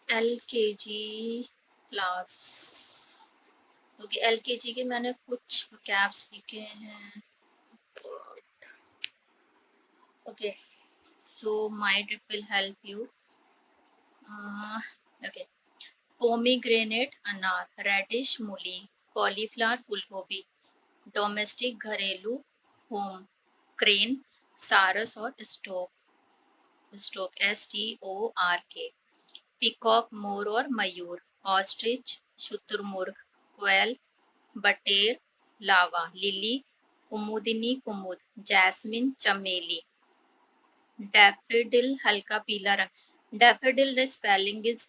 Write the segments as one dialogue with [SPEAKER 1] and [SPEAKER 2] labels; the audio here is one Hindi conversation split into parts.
[SPEAKER 1] LKG class. ओके, LKG के मैंने कुछ कैप्स लिखे हैं। Okay, so might it will help you. Okay, pomegranate अनार, रेडिश मूली, कॉलीफ्लावर फूलगोभी, डोमेस्टिक घरेलू, होम, क्रेन, सारस और स्टोक STORK, पिकॉक मोर और मयूर, ऑस्ट्रिच शुतुरमुर्ग, क्वेल, बटेर, लावा, लिली, कुमुदिनी कुमुद, जैस्मिन चमेली, डैफोडिल हल्का पीला रंग। Daffodil the spelling is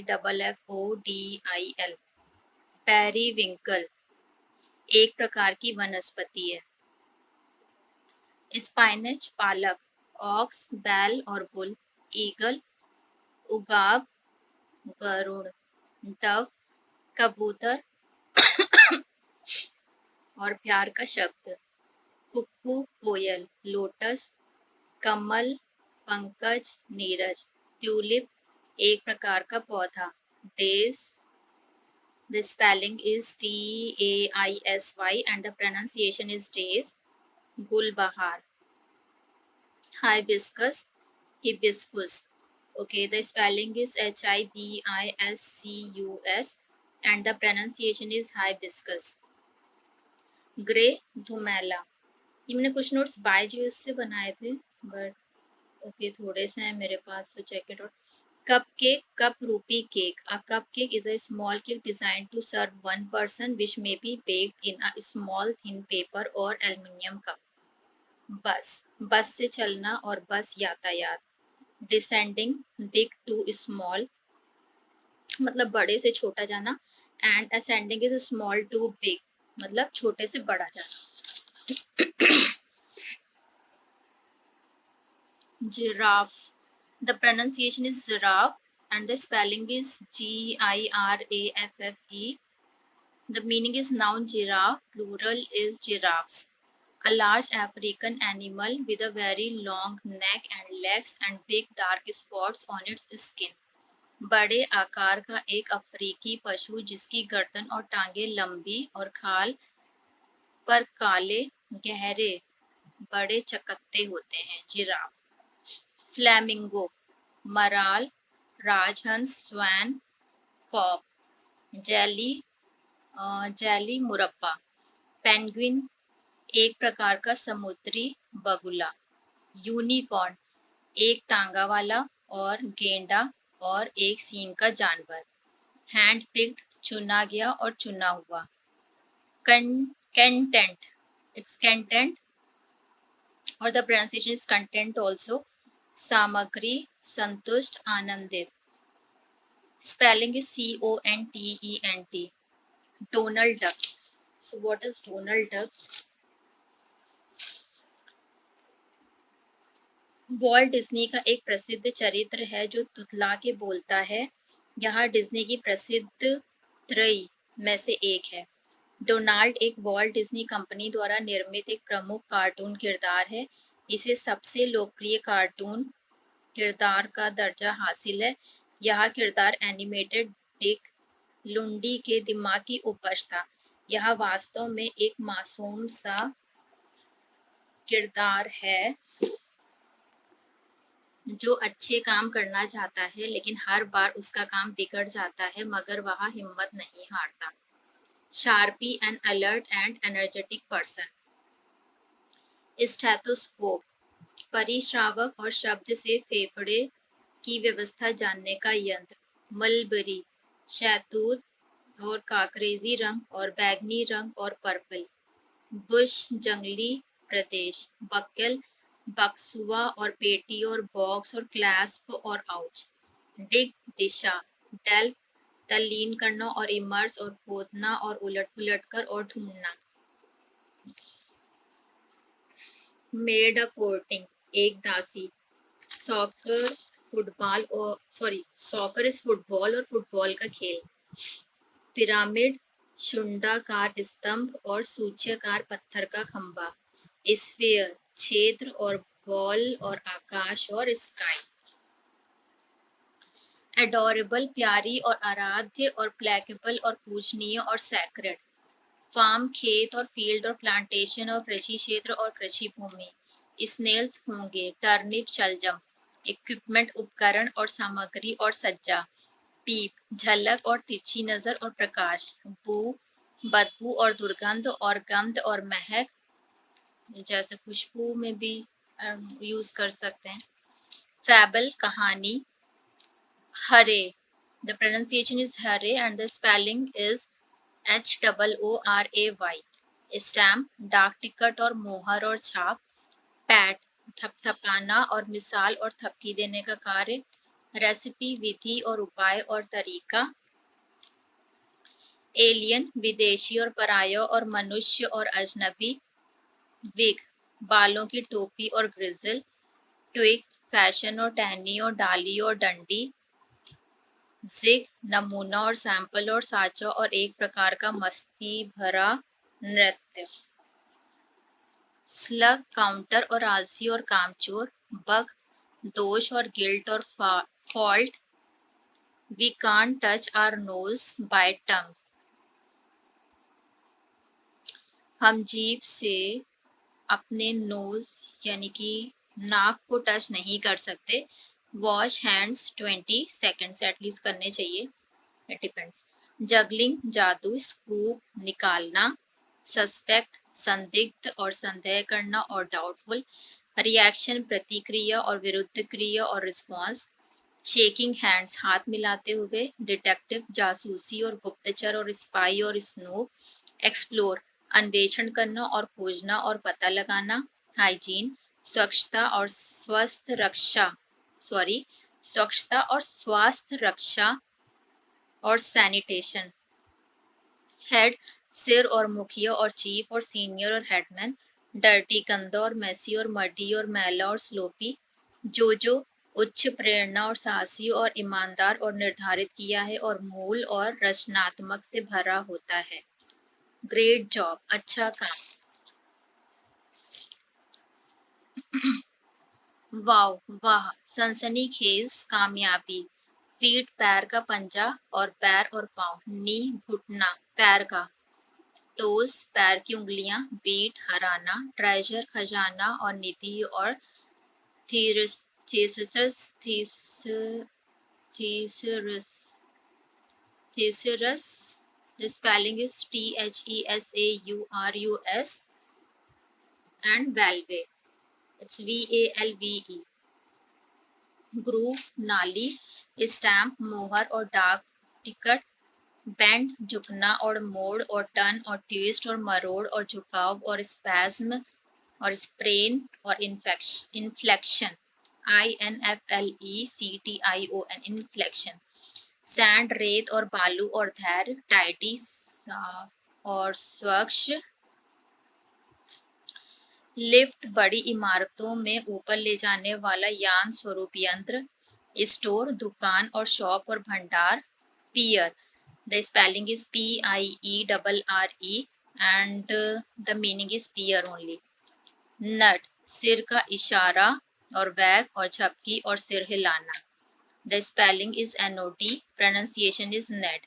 [SPEAKER 1] DAFFODIL। Periwinkle एक प्रकार की वनस्पति है। स्पाइनच पालक, ऑक्स बैल और बुल, ईगल उगाव, गरुड़, डव कबूतर और प्यार का शब्द, कुक्कू कोयल, लोटस कमल, पंकज नीरज, ट्यूलिप एक प्रकार का पौधा, days the spelling is DAISY and the pronunciation is days, gulbahar, hibiscus, hibiscus, okay, the spelling is HIBISCUS and the pronunciation is hibiscus, grey धुमेला। ये मैंने कुछ नोट्स बाय जूस से बनाए थे, बट ओके थोड़े से हैं मेरे पास, so check it out. Cupcake, cup rupee cake. A cupcake is a small cake designed to serve one person, which may be baked in a small thin paper or aluminium cup. बस, बस से चलना और बस यातायात। Descending, big to small, मतलब बड़े से छोटा जाना, and ascending is small to big, मतलब छोटे से बड़ा जाना। Giraffe. The pronunciation is giraffe and the spelling is GIRAFFE. The meaning is noun giraffe, plural is giraffes. A large African animal with a very long neck and legs and big dark spots on its skin. बड़े आकार का एक अफ्रीकी पशु जिसकी गर्दन और टांगें लंबी और खाल पर काले गहरे बड़े चकत्ते होते हैं, जिराफ। फ्लैमिंगो, मराल, राजहंस, स्वैन, कॉब, जेली मुरब्बा, पेंगुइन एक प्रकार का समुद्री बगुला, यूनिकॉर्न एक टांगा वाला और गेंडा और एक सींग का जानवर, हैंड पिक्ड चुना गया और चुना हुआ, कंटेंट इट्स कंटेंट और the pronunciation is content also, सामग्री संतुष्ट आनंदित, spelling is CONTENT. Donald Duck. So what is Donald Duck? Walt Disney का एक प्रसिद्ध चरित्र है जो तुतला के बोलता है। यहाँ डिज्नी की प्रसिद्ध त्रयी में से एक है। डोनाल्ड एक वॉल्ट डिज्नी कंपनी द्वारा निर्मित एक प्रमुख कार्टून किरदार है। इसे सबसे लोकप्रिय कार्टून किरदार का दर्जा हासिल है। यह किरदार एनिमेटेड डिक लुंडी के दिमाग की उपज था। यह वास्तव में एक मासूम सा किरदार है जो अच्छे काम करना चाहता है, लेकिन हर बार उसका काम बिगड़ जाता है, मगर वह हिम्मत नहीं हारता। Sharpy an alert and energetic person. Stethoscope परिश्रावक और शब्द से फेफड़े की व्यवस्था जानने का यंत्र। मलबरी शहतूत और काकरेजी रंग और बैगनी रंग और पर्पल। बुश जंगली प्रदेश। बक्कल बक्सुआ और पेटी और बॉक्स और क्लैस्प और आउच। डिग दिशा। डेल्फ तल्लीन करना और इमर्स और खोदना और उलट पुलट कर और ढूंढना। मेड अ कोर्टिंग एक दासी। सॉकर फुटबॉल और सॉकर इज फुटबॉल और फुटबॉल का खेल। पिरामिड शुंडाकार स्तंभ और सूच्यकार पत्थर का खंभा। स्फीयर क्षेत्र और बॉल और आकाश और स्काई। एडोरेबल प्यारी और आराध्य, और प्लेकेबल और पूजनीय और सैक्रेड। फार्म खेत और फील्ड और प्लांटेशन और कृषि क्षेत्र और कृषि भूमि। स्नेल्स होंगे, टर्निप शलजम। इक्विपमेंट उपकरण और सामग्री और सज्जा। पीप झलक और तिरछी नजर और प्रकाश। बू बदबू और दुर्गंध और गंध और महक, जैसे खुशबू में भी यूज कर सकते हैं। फैबल कहानी। हरे, the pronunciation is Hare and the spelling is HOORAY। Stamp डाक टिकट और मोहर और छाप। पैट थपथपाना और मिसाल और थपकी देने का कार्य। रेसिपी विधि और उपाय और तरीका। एलियन विदेशी और पराया और मनुष्य और अजनबी। विग बालों की टोपी और ग्रिजल। ट्विग फैशन और टहनी और डाली और डंडी। जिग नमूना और सैंपल और साचा और एक प्रकार का मस्ती भरा नृत्य। स्लग काउंटर और आलसी और कामचोर। बग दोष और गिल्ट और fault. We can't touch our nose by tongue, हम जीभ से अपने नोज यानी कि नाक को टच नहीं कर सकते। वॉश हैंड्स 20 सेकेंड्स एटलीस्ट करने चाहिए, इट डिपेंड्स। जगलिंग जादू, स्कूप निकालना। सस्पेक्ट संदिग्ध और संदेह करना और डाउटफुल। रिएक्शन प्रतिक्रिया और विरुद्ध क्रिया और रिस्पॉन्स। शेकिंग हैंड्स हाथ मिलाते हुए। डिटेक्टिव जासूसी और गुप्तचर और स्पाई और स्नूप। एक्सप्लोर अन्वेषण करना और खोजना और पता लगाना। हाइजीन स्वच्छता और स्वास्थ्य रक्षा और सैनिटेशन। हेड सिर और मुखिया और चीफ और सीनियर और हेडमैन। डर्टी गंदा और मेसी और मडी और मैला और स्लोपी। जो उच्च प्रेरणा और साहसी और ईमानदार और निर्धारित किया है और मूल और रचनात्मक से भरा होता है। ग्रेट जॉब अच्छा काम। वाव वाह सनसनीखेज कामयाबी। फीट पैर का पंजा और पैर और पाँव। नी घुटना पैर का। टोस पैर की उंगलियां। बीट हराना। ट्रेजर खजाना और निधि और thesis thesaurus, the spelling is THESAURUS, and valve, it's VALVE। Groove नाली। स्टैम्प मोहर और डाक टिकट। बेंड झुकना और मोड़ और टर्न और ट्विस्ट और मरोड़ और झुकाव और स्पैस्म और स्प्रेन और इन्फ्लेक्शन। INFLECTION inflection. सैंड रेत और बालू और धैर्य। टाइडी साफ और स्वच्छ। लिफ्ट बड़ी इमारतों में ऊपर ले जाने वाला यान स्वरूप यंत्र। स्टोर दुकान और शॉप और भंडार। पियर, the spelling is PIERRE and the meaning is peer only। नट सिर का इशारा और वैग और झपकी और सिर हिलाना। The spelling is NOT, pronunciation is NED।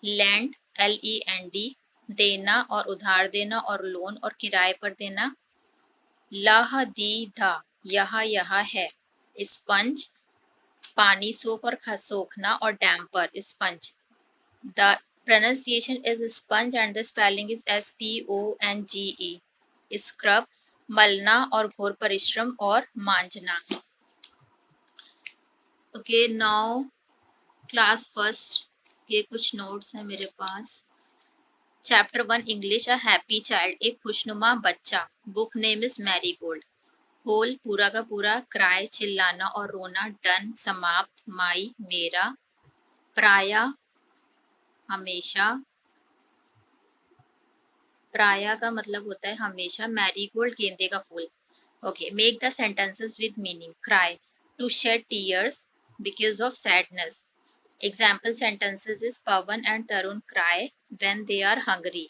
[SPEAKER 1] Land LEND देना और उधार देना और लोन और किराए पर देना। लाह दी धा यहाँ है। स्पंज पानी सोख और सोखना और damper sponge. The pronunciation is sponge and the spelling is SPONGE। Scrub मलना और घोर परिश्रम और मांजना। ओके नाउ क्लास फर्स्ट के कुछ नोट्स हैं मेरे पास। Chapter 1 English a happy child, एक खुशनुमा बच्चा। Book name is Marigold. Whole पूरा का पूरा। क्राई चिल्लाना और रोना। डन समाप्त। माई मेरा। प्राया हमेशा। प्राया का मतलब होता है हमेशा। मैरीगोल्ड गेंदे का फूल। Okay make the sentences with meaning. Cry to shed tears because of sadness। Example sentences is Pawan and Tarun cry when they are hungry।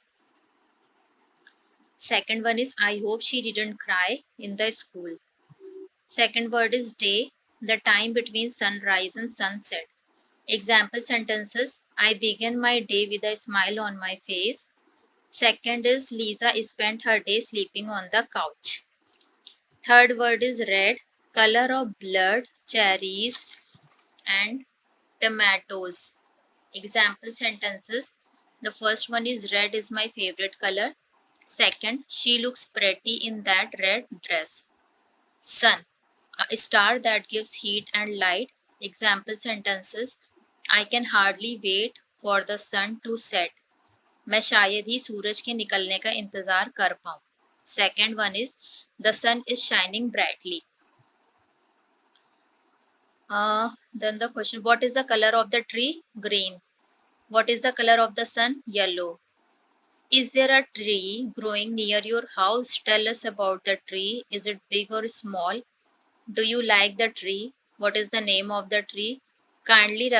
[SPEAKER 1] Second one is I hope she didn't cry in the school। Second word is day, the time between sunrise and sunset। Example sentences: I began my day with a smile on my face. Second is Lisa spent her day sleeping on the couch. Third word is red, color of blood, cherries, and tomatoes. Example sentences: the first one is red is my favorite color. Second, she looks pretty in that red dress. Sun, a star that gives heat and light. Example sentences: I can hardly wait for the sun to set. मैं शायद ही सूरज के निकलने का इंतजार कर पाऊं. Second one is the sun is shining brightly. Then the question: what is the color of the tree? Green. What is the color of the sun? Yellow. Is there a tree growing near your house? Tell us about the tree. Is it big or small? Do you like the tree? What is the name of the tree? Kindly refer